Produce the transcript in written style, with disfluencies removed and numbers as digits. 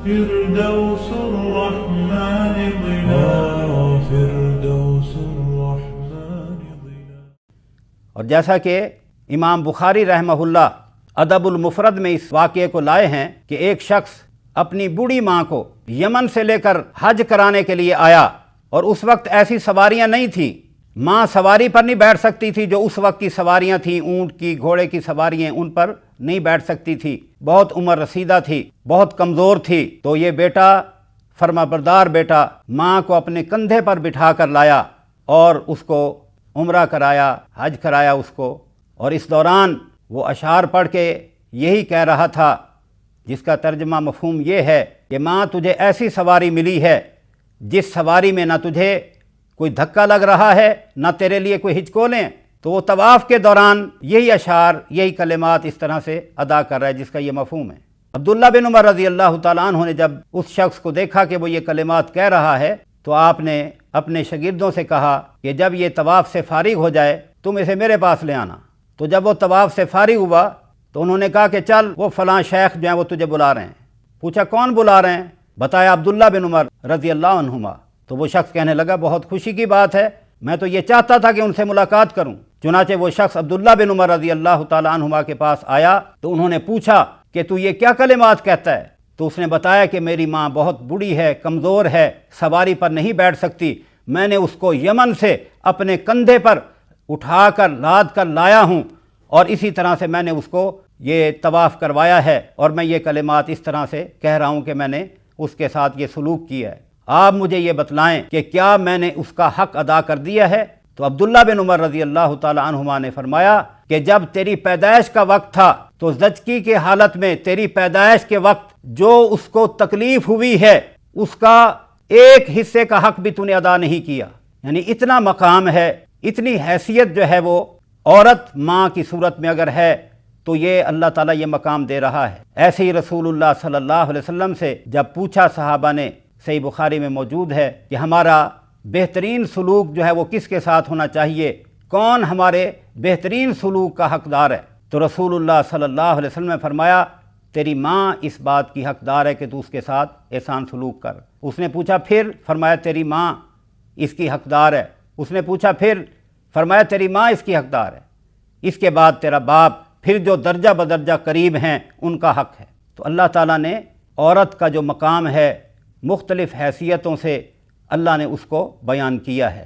فردوس الرحمن ظلال فردوس الرحمن ظلال۔ اور جیسا کہ امام بخاری رحمہ اللہ ادب المفرد میں اس واقعے کو لائے ہیں کہ ایک شخص اپنی بوڑھی ماں کو یمن سے لے کر حج کرانے کے لیے آیا، اور اس وقت ایسی سواریاں نہیں تھیں، ماں سواری پر نہیں بیٹھ سکتی تھی، جو اس وقت کی سواریاں تھیں اونٹ کی، گھوڑے کی سواریاں، ان پر نہیں بیٹھ سکتی تھی، بہت عمر رسیدہ تھی، بہت کمزور تھی۔ تو یہ بیٹا، فرما بردار بیٹا، ماں کو اپنے کندھے پر بٹھا کر لایا اور اس کو عمرہ کرایا، حج کرایا اس کو، اور اس دوران وہ اشعار پڑھ کے یہی کہہ رہا تھا، جس کا ترجمہ مفہوم یہ ہے کہ ماں تجھے ایسی سواری ملی ہے جس سواری میں نہ تجھے کوئی دھکا لگ رہا ہے، نہ تیرے لیے کوئی ہچکولیں۔ تو وہ طواف کے دوران یہی اشعار، یہی کلمات اس طرح سے ادا کر رہا ہے، جس کا یہ مفہوم ہے۔ عبداللہ بن عمر رضی اللہ تعالیٰ عنہ نے جب اس شخص کو دیکھا کہ وہ یہ کلمات کہہ رہا ہے، تو آپ نے اپنے شاگردوں سے کہا کہ جب یہ طواف سے فارغ ہو جائے تم اسے میرے پاس لے آنا۔ تو جب وہ طواف سے فارغ ہوا تو انہوں نے کہا کہ چل، وہ فلاں شیخ جو ہیں وہ تجھے بلا رہے ہیں۔ پوچھا کون بلا رہے ہیں؟ بتایا عبداللہ بن عمر رضی اللہ عنہما۔ تو وہ شخص کہنے لگا بہت خوشی کی بات ہے، میں تو یہ چاہتا تھا کہ ان سے ملاقات کروں۔ چنانچہ وہ شخص عبداللہ بن عمر رضی اللہ تعالی عنہما کے پاس آیا تو انہوں نے پوچھا کہ تو یہ کیا کلمات کہتا ہے؟ تو اس نے بتایا کہ میری ماں بہت بوڑھی ہے، کمزور ہے، سواری پر نہیں بیٹھ سکتی، میں نے اس کو یمن سے اپنے کندھے پر اٹھا کر لاد کر لایا ہوں، اور اسی طرح سے میں نے اس کو یہ طواف کروایا ہے، اور میں یہ کلمات اس طرح سے کہہ رہا ہوں کہ میں نے اس کے ساتھ یہ سلوک کیا ہے۔ آپ مجھے یہ بتلائیں کہ کیا میں نے اس کا حق ادا کر دیا ہے؟ تو عبداللہ بن عمر رضی اللہ تعالی عنہما نے فرمایا کہ جب تیری پیدائش کا وقت تھا تو زچگی کے حالت میں تیری پیدائش کے وقت جو اس کو تکلیف ہوئی ہے اس کا ایک حصے کا حق بھی تو نے ادا نہیں کیا۔ یعنی اتنا مقام ہے، اتنی حیثیت جو ہے وہ عورت ماں کی صورت میں اگر ہے تو یہ اللہ تعالیٰ یہ مقام دے رہا ہے۔ ایسے ہی رسول اللہ صلی اللہ علیہ وسلم سے جب پوچھا صحابہ نے، صحیح بخاری میں موجود ہے کہ ہمارا بہترین سلوک جو ہے وہ کس کے ساتھ ہونا چاہیے، کون ہمارے بہترین سلوک کا حقدار ہے؟ تو رسول اللہ صلی اللہ علیہ وسلم نے فرمایا تیری ماں اس بات کی حقدار ہے کہ تو اس کے ساتھ احسان سلوک کر۔ اس نے پوچھا پھر؟ فرمایا تیری ماں اس کی حقدار ہے۔ اس نے پوچھا پھر؟ فرمایا تیری ماں اس کی حقدار ہے۔ اس کے بعد تیرا باپ، پھر جو درجہ بدرجہ قریب ہیں ان کا حق ہے۔ تو اللہ تعالیٰ نے عورت کا جو مقام ہے مختلف حیثیتوں سے اللہ نے اس کو بیان کیا ہے۔